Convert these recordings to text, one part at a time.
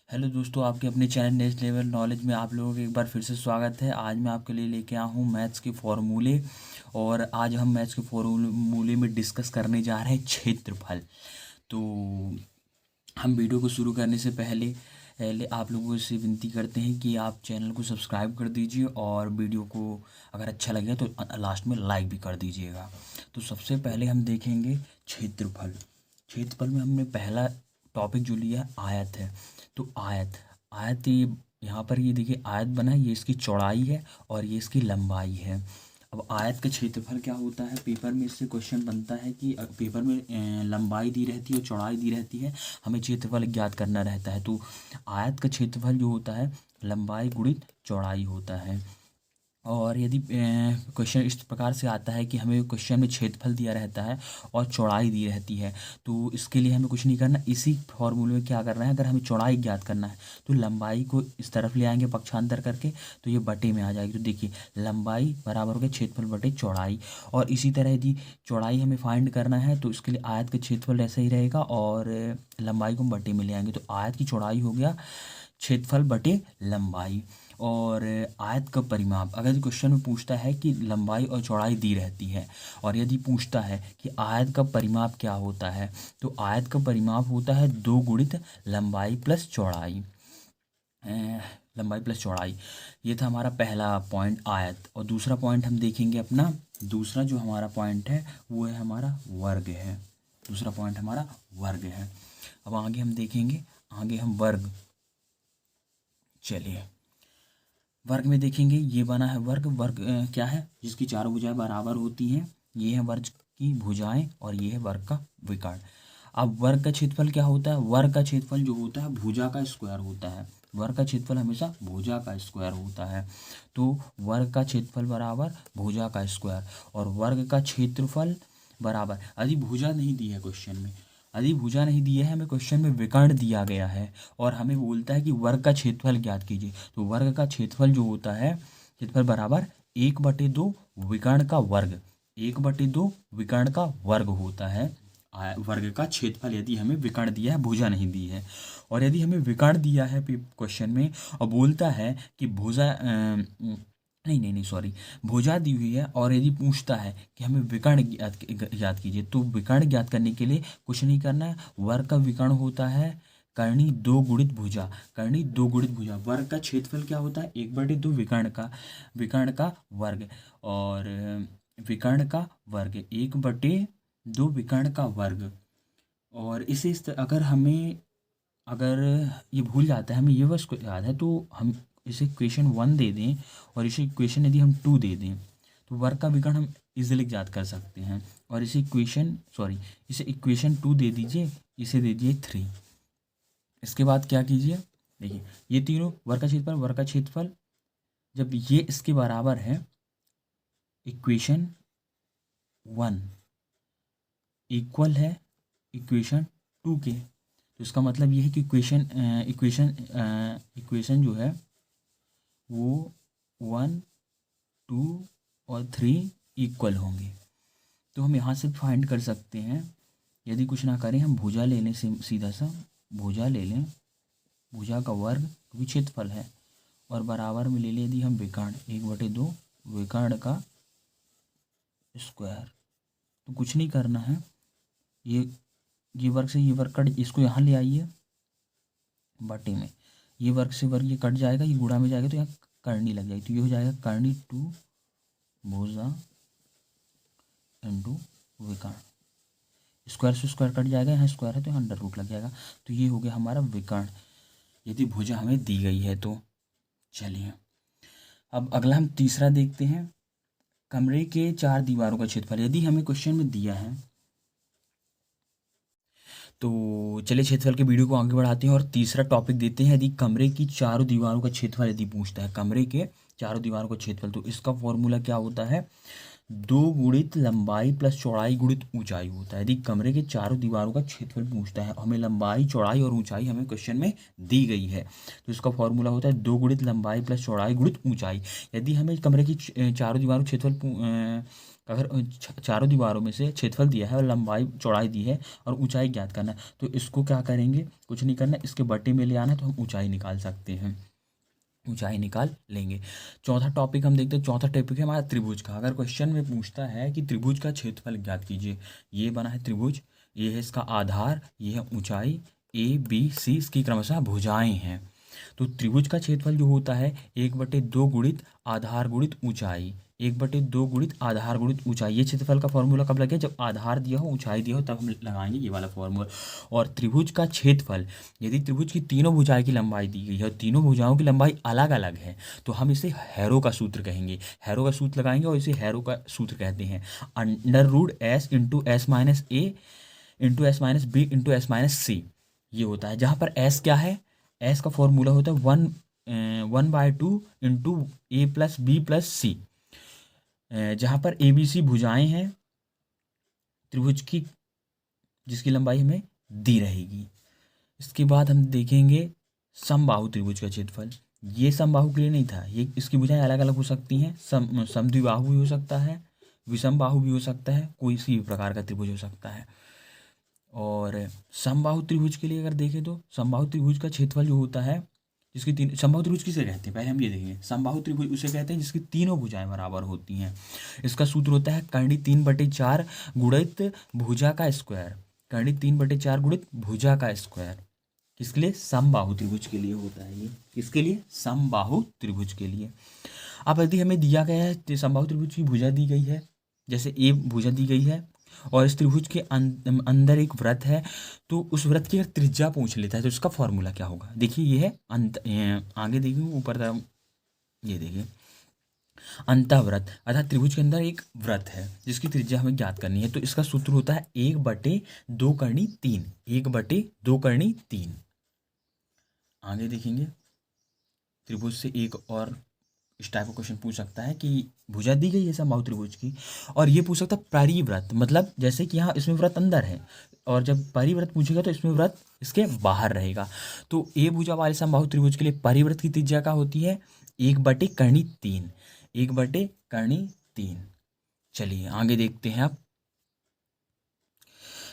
Hello दोस्तों, आपके अपने चैनल नेक्स्ट लेवल नॉलेज में आप लोगों का एक बार फिर से स्वागत है। आज मैं आपके लिए लेके आया हूँ मैथ्स के फॉर्मूले। और आज हम मैथ्स के फॉर्मूले में डिस्कस करने जा रहे हैं क्षेत्रफल। तो हम वीडियो को शुरू करने से पहले पहले आप लोगों से विनती करते हैं कि आप चैनल को सब्सक्राइब कर दीजिए और वीडियो को अगर अच्छा लगे तो लास्ट में लाइक भी कर दीजिएगा। तो सबसे पहले हम देखेंगे क्षेत्रफल। क्षेत्रफल में हमने पहला टॉपिक जो लिया है आयत है। तो आयत आयत ये यहाँ पर ये देखिए आयत बना है, ये इसकी चौड़ाई है और ये इसकी लंबाई है। अब आयत का क्षेत्रफल क्या होता है, पेपर में इससे क्वेश्चन बनता है कि पेपर में लंबाई दी रहती है और चौड़ाई दी रहती है, हमें क्षेत्रफल ज्ञात करना रहता है। तो आयत का क्षेत्रफल जो होता है लंबाई गुणित चौड़ाई होता है। और यदि क्वेश्चन इस प्रकार से आता है कि हमें क्वेश्चन में क्षेत्रफल दिया रहता है और चौड़ाई दी रहती है, तो इसके लिए हमें कुछ नहीं करना, इसी फॉर्मूले में क्या करना है, अगर हमें चौड़ाई ज्ञात करना है तो लंबाई को इस तरफ ले आएंगे पक्षांतर करके, तो ये बटे में आ जाएगी। तो देखिए लंबाई बराबर हो गया क्षेत्रफल बटे चौड़ाई। और इसी तरह यदि चौड़ाई हमें फाइंड करना है तो इसके लिए आयत का क्षेत्रफल ऐसा ही रहेगा और लंबाई को हम बटे में ले आएंगे। तो आयत की चौड़ाई हो गया क्षेत्रफल बटे लंबाई। और आयत का परिमाप, अगर क्वेश्चन में पूछता है कि लंबाई और चौड़ाई दी रहती है और यदि पूछता है कि आयत का परिमाप क्या होता है, तो आयत का परिमाप होता है 2 गुणित लंबाई प्लस चौड़ाई। लंबाई प्लस चौड़ाई, ये था हमारा पहला पॉइंट आयत। और दूसरा पॉइंट हम देखेंगे अपना, दूसरा जो हमारा पॉइंट है वो है हमारा वर्ग है। दूसरा पॉइंट हमारा वर्ग है। अब आगे हम देखेंगे, आगे हम वर्ग, चलिए वर्ग में देखेंगे। ये बना है वर्ग। वर्ग क्या है, जिसकी चारों भुजाएं बराबर होती हैं। ये है वर्ग की भुजाएं और ये है वर्ग का विकर्ण। अब वर्ग का क्षेत्रफल क्या होता है, वर्ग का क्षेत्रफल जो होता है भुजा का स्क्वायर होता है। वर्ग का क्षेत्रफल हमेशा भुजा का स्क्वायर होता है। तो वर्ग का क्षेत्रफल बराबर भुजा का स्क्वायर। और वर्ग का क्षेत्रफल बराबर, यदि भुजा नहीं दी है क्वेश्चन में, यदि भुजा नहीं दी है, हमें क्वेश्चन में विकर्ण दिया गया है और हमें बोलता है कि वर्ग का क्षेत्रफल ज्ञात कीजिए, तो वर्ग का क्षेत्रफल जो होता है क्षेत्रफल बराबर 1/2 विकर्ण का वर्ग। 1/2 विकर्ण का वर्ग होता है वर्ग का क्षेत्रफल, यदि हमें विकर्ण दिया है, भुजा नहीं दी है। और यदि हमें विकर्ण दिया है क्वेश्चन में और बोलता है कि भुजा नहीं नहीं नहीं सॉरी, भुजा दी हुई है और यदि पूछता है कि हमें विकर्ण ज्ञात कीजिए, तो विकर्ण ज्ञात करने के लिए कुछ नहीं करना है। वर्ग का विकर्ण होता है कर्णी 2 गुणित भुजा। कर्णी 2 गुणित भुजा। वर्ग का क्षेत्रफल क्या होता है, 1/2 विकर्ण का वर्ग। और विकर्ण का वर्ग 1/2 विकर्ण का वर्ग। और इसे अगर हमें, अगर ये भूल जाता है, हमें ये बस याद है, तो हम इसे इक्वेशन 1 दे दें और इसे इक्वेशन यदि हम 2 दे दें, तो वर्ग का विकर्ण हम इजीली ज्ञात कर सकते हैं। और इसे इक्वेशन 2 दे दीजिए, इसे दे दीजिए 3। इसके बाद क्या कीजिए, देखिए ये तीनों वर्ग का क्षेत्रफल जब ये इसके बराबर है, इक्वेशन 1 इक्वल है इक्वेशन 2 के, तो इसका मतलब ये है कि इक्वेशन जो है वो 1, 2 और 3 इक्वल होंगे। तो हम यहाँ से फाइंड कर सकते हैं, यदि कुछ ना करें हम भुजा ले लें, सीधा सा भुजा ले लें, भुजा का वर्ग क्योंकि क्षेत्रफल है, और बराबर में ले लें यदि हम विकर्ण 1/2 विकर्ण का स्क्वायर। तो कुछ नहीं करना है, ये वर्ग से ये वर्ग कट, इसको यहाँ ले आइए बटे में, ये वर्ग से वर्ग ये कट जाएगा, ये गुणा में जाएगा तो यहाँ करनी लग जाएगी, तो ये हो जाएगा करनी 2 भुजा इंटू विकर्ण। स्क्वायर से स्क्वायर कट जाएगा, यहाँ स्क्वायर है तो यहाँ अंडर रूट लग जाएगा। तो ये हो गया हमारा विकर्ण, यदि भुजा हमें दी गई है तो। चलिए अब अगला हम तीसरा देखते हैं, कमरे के 4 दीवारों का क्षेत्रफल। यदि हमें क्वेश्चन में दिया है तो चलिए क्षेत्रफल के वीडियो को आगे बढ़ाते हैं और तीसरा टॉपिक देते हैं, यदि कमरे की चारों दीवारों का क्षेत्रफल यदि पूछता है, कमरे के चारों दीवारों का क्षेत्रफल, तो इसका फॉर्मूला क्या होता है, 2 गुणित लंबाई प्लस चौड़ाई गुणित ऊंचाई होता है। यदि कमरे के चारों दीवारों का क्षेत्रफल पूछता है, हमें लंबाई चौड़ाई और ऊंचाई हमें क्वेश्चन में दी गई है, तो इसका फॉर्मूला होता है 2 गुणित लंबाई प्लस चौड़ाई गुणित ऊंचाई। यदि हमें कमरे की चारों दीवारों का क्षेत्रफल अगर चारों दीवारों में से क्षेत्रफल दिया है और लंबाई चौड़ाई दी है और ऊंचाई ज्ञात करना है, तो इसको क्या करेंगे, कुछ नहीं करना, इसके बटे में ले आना, तो हम ऊंचाई निकाल सकते हैं, ऊंचाई निकाल लेंगे। चौथा टॉपिक हम देखते हैं। चौथा टॉपिक है हमारा त्रिभुज का। अगर क्वेश्चन में पूछता है कि त्रिभुज का क्षेत्रफल ज्ञात कीजिए, ये बना है त्रिभुज, ये है इसका आधार, ये है ऊंचाई, ए बी सी इसकी क्रमशः भुजाएं हैं। तो त्रिभुज का क्षेत्रफल जो होता है 1/2 गुणित आधार गुणित ऊंचाई, 1/2 गुणित आधार गुणित ऊंचाई। ये क्षेत्रफल का फॉर्मूला कब लगे, जब आधार दिया हो ऊंचाई दिया हो तब हम लगाएंगे ये वाला फॉर्मूला। और त्रिभुज का क्षेत्रफल, यदि त्रिभुज की तीनों भुजाएं की लंबाई दी गई है और तीनों भुजाओं की लंबाई अलग अलग है, तो हम इसे हैरो का सूत्र कहेंगे, हैरो का सूत्र लगाएंगे और इसे हैरो का सूत्र कहते हैं। √s into S minus A into S minus B into S minus C, ये होता है। जहाँ पर एस क्या है, एस का फॉर्मूला होता है 1/2 इंटू ए प्लस बी प्लस सी, जहाँ पर ए बी सी भुजाएं हैं त्रिभुज की, जिसकी लंबाई हमें दी रहेगी। इसके बाद हम देखेंगे समबाहु त्रिभुज का क्षेत्रफल। ये समबाहु के लिए नहीं था, ये इसकी भुजाएं अलग अलग हो सकती हैं, समद्विबाहु भी हो सकता है, विषमबाहु भी हो सकता है, कोई सी भी प्रकार का त्रिभुज हो सकता है। और समबाहु त्रिभुज के लिए अगर देखें तो समबाहु त्रिभुज का क्षेत्रफल जो होता है, जिसकी तीन, समबाहु त्रिभुज किसे कहते हैं पहले हम ये देखेंगे। समबाहु त्रिभुज उसे कहते हैं जिसकी तीनों भुजाएं बराबर होती हैं। इसका सूत्र होता है कर्णी 3/4 गुणित भुजा का स्क्वायर, कर्णी 3/4 गुणित भुजा का स्क्वायर। किसके लिए, समबाहु त्रिभुज के लिए होता है ये, किसके लिए, समबाहु त्रिभुज के लिए। अब यदि हमें दिया गया है समबाहु त्रिभुज की भुजा दी गई है, जैसे ए भुजा दी गई है और इस त्रिभुज के अंदर एक वृत्त है, तो उस वृत्त की अगर त्रिज्या पूछ लेता है तो इसका फॉर्मूला क्या होगा। देखिए ये है आगे देखिए ऊपर तरफ, ये देखिए अंतःवृत्त, अर्थात त्रिभुज के अंदर एक वृत्त है जिसकी त्रिज्या हमें ज्ञात करनी है। तो इसका सूत्र होता है 1/2 कर्णी 3, 1/2 कर्णी 3। आगे देखेंगे त्रिभुज से एक और इस टाइप का क्वेश्चन पूछ सकता है कि भुजा दी गई है समबाहु त्रिभुज की, और ये पूछ सकता है परिवृत्त, मतलब जैसे कि यहाँ इसमें वृत्त अंदर है और जब परिवृत्त पूछेगा तो इसमें वृत्त इसके बाहर रहेगा। तो ए भुजा वाले समबाहु त्रिभुज के लिए परिवृत्त की त्रिज्या क्या होती है, 1/कर्णी 3, 1/कर्णी 3। चलिए आगे देखते हैं अब।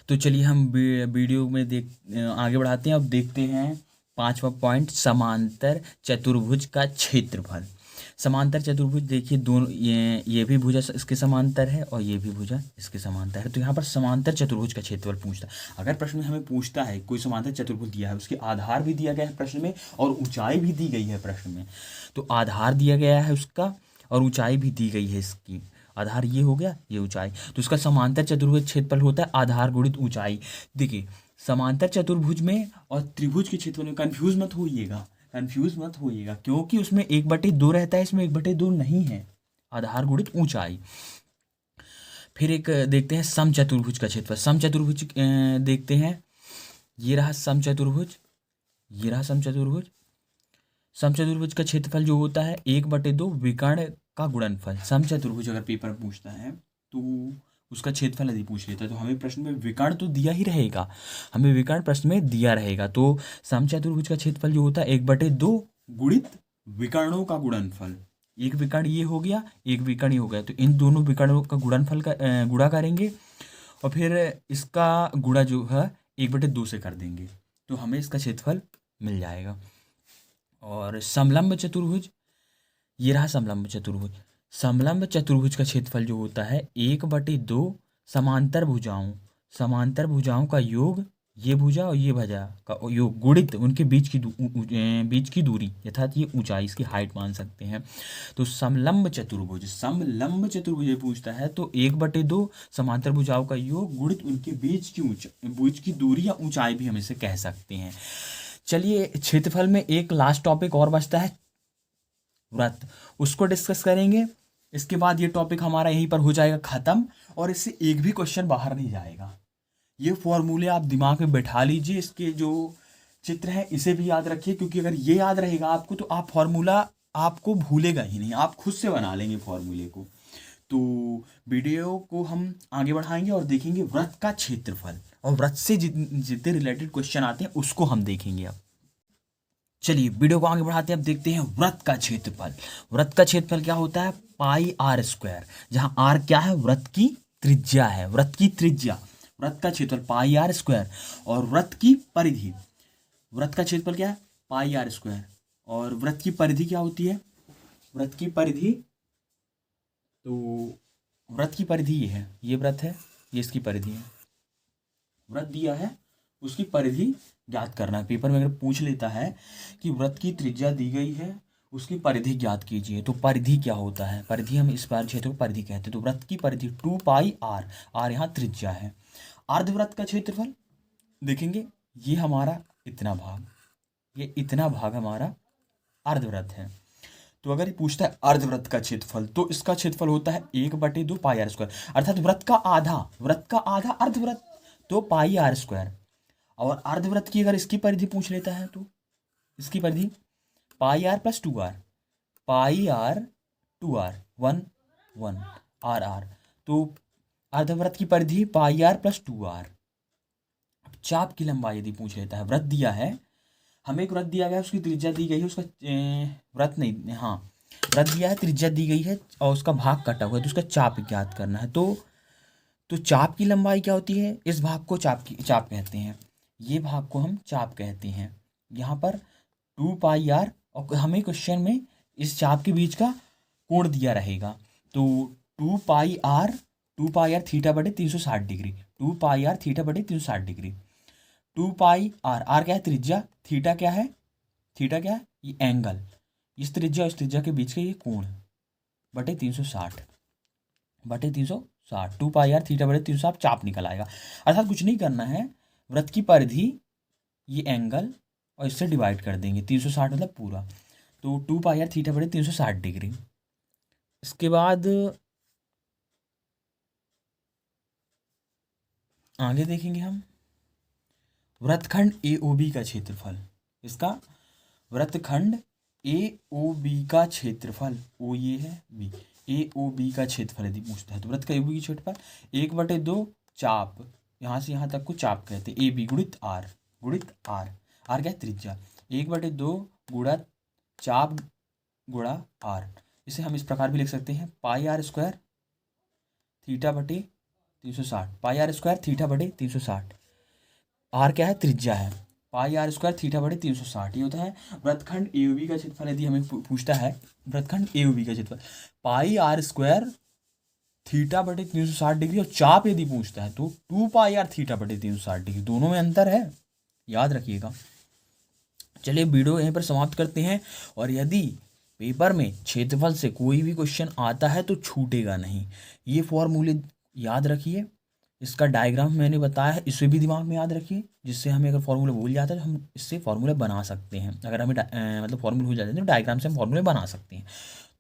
तो चलिए हम वीडियो में आगे बढ़ाते हैं। अब देखते हैं 5वां पॉइंट, समांतर चतुर्भुज का क्षेत्रफल। समांतर चतुर्भुज देखिए दोनों, ये भी भुजा इसके समांतर है और ये भी भुजा इसके समांतर है। तो यहाँ पर समांतर चतुर्भुज का क्षेत्रफल पूछता है। अगर प्रश्न में हमें पूछता है कोई समांतर चतुर्भुज दिया है, उसके आधार भी दिया गया है प्रश्न में और ऊंचाई भी दी गई है प्रश्न में, तो आधार दिया गया है उसका और ऊंचाई भी दी गई है इसकी, आधार ये हो गया, ये ऊंचाई, तो इसका समांतर चतुर्भुज क्षेत्रफल होता है आधार गुणित ऊंचाई। देखिए समांतर चतुर्भुज में और त्रिभुज के क्षेत्रफल में कंफ्यूज मत होइएगा, क्योंकि उसमें 1/2 रहता है, इसमें 1/2 नहीं है, आधार गुणित ऊंचाई। फिर एक देखते हैं समचतुर्भुज का क्षेत्रफल। समचतुर्भुज देखते हैं, ये रहा समचतुर्भुज, ये रहा समचतुर्भुज। समचतुर्भुज का क्षेत्रफल जो होता है 1/2 विकर्ण का गुणनफल। समचतुर्भुज अगर पेपर पूछता है तो उसका क्षेत्रफल यदि पूछ लेता है तो हमें प्रश्न में विकर्ण तो दिया ही रहेगा, हमें विकर्ण प्रश्न में दिया रहेगा। तो समचतुर्भुज का क्षेत्रफल जो होता है 1/2 गुणित विकर्णों का गुणनफल। एक विकर्ण ये हो गया, एक विकर्ण ये हो गया, तो इन दोनों विकर्णों का गुणनफल का गुणा करेंगे और फिर इसका गुणा जो है 1/2 से कर देंगे, तो हमें इसका क्षेत्रफल मिल जाएगा। और समलंब चतुर्भुज, ये रहा समलंब चतुर्भुज। समलंब चतुर्भुज का क्षेत्रफल जो होता है 1/2 समांतर भुजाओं का योग, ये भुजा और ये भुजा का योग गुणित उनके बीच की दूरी, अर्थात ये ऊंचाई, इसकी हाइट मान सकते हैं। तो समलंब चतुर्भुज ये पूछता है तो 1/2 समांतर भुजाओं का योग गुणित उनके बीच की दूरी या ऊंचाई भी हम इसे कह सकते हैं। चलिए क्षेत्रफल में एक लास्ट टॉपिक और बचता है, वृत्त, उसको डिस्कस करेंगे। इसके बाद ये टॉपिक हमारा यहीं पर हो जाएगा खत्म और इससे एक भी क्वेश्चन बाहर नहीं जाएगा। ये फॉर्मूले आप दिमाग में बैठा लीजिए, इसके जो चित्र है इसे भी याद रखिए, क्योंकि अगर ये याद रहेगा आपको तो आप फॉर्मूला आपको भूलेगा ही नहीं, आप खुद से बना लेंगे फॉर्मूले को। तो वीडियो को हम आगे बढ़ाएंगे और देखेंगे वृत्त का क्षेत्रफल, और वृत्त से जितने रिलेटेड क्वेश्चन आते हैं उसको हम देखेंगे अब। चलिए वीडियो को आगे बढ़ाते हैं, अब देखते हैं वृत्त का क्षेत्रफल। वृत्त का क्षेत्रफल क्या होता है? पाई आर स्क्वायर, जहां आर क्या है? वृत्त की त्रिज्या है, वृत्त की त्रिज्या। वृत्त का क्षेत्रफल पाई आर स्क्वायर, और वृत्त की परिधि, वृत्त का क्षेत्रफल क्या है? पाई आर स्क्वायर, और वृत्त की परिधि क्या होती है? वृत्त की परिधि, तो वृत्त की परिधि ये है, ये वृत्त है, ये इसकी परिधि है। वृत्त दिया है, उसकी परिधि ज्ञात करना है। पेपर में अगर पूछ लेता है कि वृत्त की त्रिज्या दी गई है, उसकी परिधि ज्ञात कीजिए, तो परिधि क्या होता है? परिधि हम इस बार क्षेत्र को परिधि कहते हैं। तो वृत्त की परिधि 2 पाई आर, आर यहाँ त्रिज्या है। अर्धवृत्त का क्षेत्रफल देखेंगे, ये हमारा इतना भाग, ये इतना भाग हमारा अर्धवृत्त है। तो अगर ये पूछता है अर्धवृत्त का क्षेत्रफल, तो इसका क्षेत्रफल होता है 1/2 पाई आर स्क्वायर, अर्थात वृत्त का आधा, वृत्त का आधा अर्धवृत्त, तो पाई आर स्क्वायर। और अर्धवृत्त की अगर इसकी परिधि पूछ लेता है, तो इसकी परिधि pi R plus 2r, pi R 2r 1 1 R R, तो अर्धवृत्त की परिधि पाई आर प्लस 2r। चाप की लंबाई यदि पूछ लेता है, वृत्त दिया है, हमें एक वृत्त दिया गया है, उसकी त्रिज्या दी गई है, उसका वृत्त नहीं, हाँ वृत्त दिया है, त्रिज्या दी गई है, और उसका भाग कटा हुआ है, तो उसका चाप ज्ञात करना है। तो चाप की लंबाई क्या होती है? इस भाग को चाप कहते हैं, ये भाग को हम चाप कहते हैं। यहाँ पर 2 पाई आर, और हमें क्वेश्चन में इस चाप के बीच का कोण दिया रहेगा, तो 2 पाई आर थीटा बटे 360 डिग्री, 2 पाई आर थीटा बटे 360 डिग्री। 2 पाई आर, आर क्या है? त्रिज्या, थीटा क्या है? थीटा क्या है? ये एंगल, इस त्रिज्या और इस त्रिज्या के बीच का ये कोण, बटे 360, बटे 360, 2 पाई आर थीटा बटे 360, चाप निकल आएगा। अर्थात कुछ नहीं करना है, वृत्त की परिधि, ये एंगल, और इससे डिवाइड कर देंगे, 360 मतलब पूरा, तो 2 पाई आर थीटा बटे 360 डिग्री। इसके बाद आगे देखेंगे हम वृत्तखंड ए ओ बी का क्षेत्रफल। इसका वृत्तखंड ए ओ बी का क्षेत्रफल, ओ ये है, बी, ए ओ बी का क्षेत्रफल यदि पूछता है, तो वृत्त का ए ओ बी की क्षेत्रफल 1/2 चाप, यहाँ से यहाँ तक को चाप कहते हैं, ए बी गुणित आर, गुणित आर, आर क्या है? त्रिज्या, 1/2 गुणा चाप गुणा आर। इसे हम इस प्रकार भी लिख सकते हैं, पाई आर स्क्वायर थीटा बटे 360, पाई आर स्क्वायर थीटा बटे 360, आर क्या है? त्रिज्या है, पाई आर स्क्वायर थीटा बटे 360, ये होता है वृत्तखंड ए ओ बी का क्षेत्रफल। यदि हमें पूछता है वृत्तखंड ए ओ बी का क्षेत्रफल, पाई आर स्क्वायर थीटा बटे 360 डिग्री, और चाप यदि पूछता है तो 2 पाई आर थीटा बटे 360 डिग्री, दोनों में अंतर है, याद रखिएगा। चलिए वीडियो यहीं पर समाप्त करते हैं, और यदि पेपर में क्षेत्रफल से कोई भी क्वेश्चन आता है तो छूटेगा नहीं, ये फॉर्मूले याद रखिए, इसका डायग्राम मैंने बताया है, इसे भी दिमाग में याद रखिए, जिससे हमें अगर फॉर्मूला भूल जाता है तो हम इससे फॉर्मूला बना सकते हैं। अगर हमें मतलब फॉर्मूला भूल जाते हैं तो डायग्राम से हम फॉर्मूले बना सकते हैं।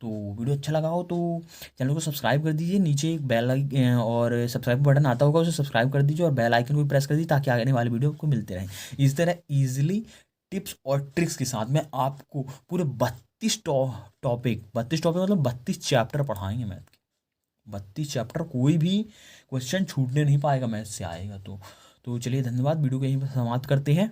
तो वीडियो अच्छा लगा हो तो चैनल को सब्सक्राइब कर दीजिए, नीचे एक बेल और सब्सक्राइब बटन आता होगा, उसे सब्सक्राइब कर दीजिए, और बेल आइकन को भी प्रेस कर दीजिए, ताकि आने वाले वीडियो को मिलते रहें। इस तरह ईजिली टिप्स और ट्रिक्स के साथ में आपको पूरे 32 टॉपिक मतलब 32 चैप्टर पढ़ाएंगे मैथ के, 32 चैप्टर, कोई भी क्वेश्चन छूटने नहीं पाएगा मैथ से आएगा। तो चलिए धन्यवाद, वीडियो को यहीं पर समाप्त करते हैं।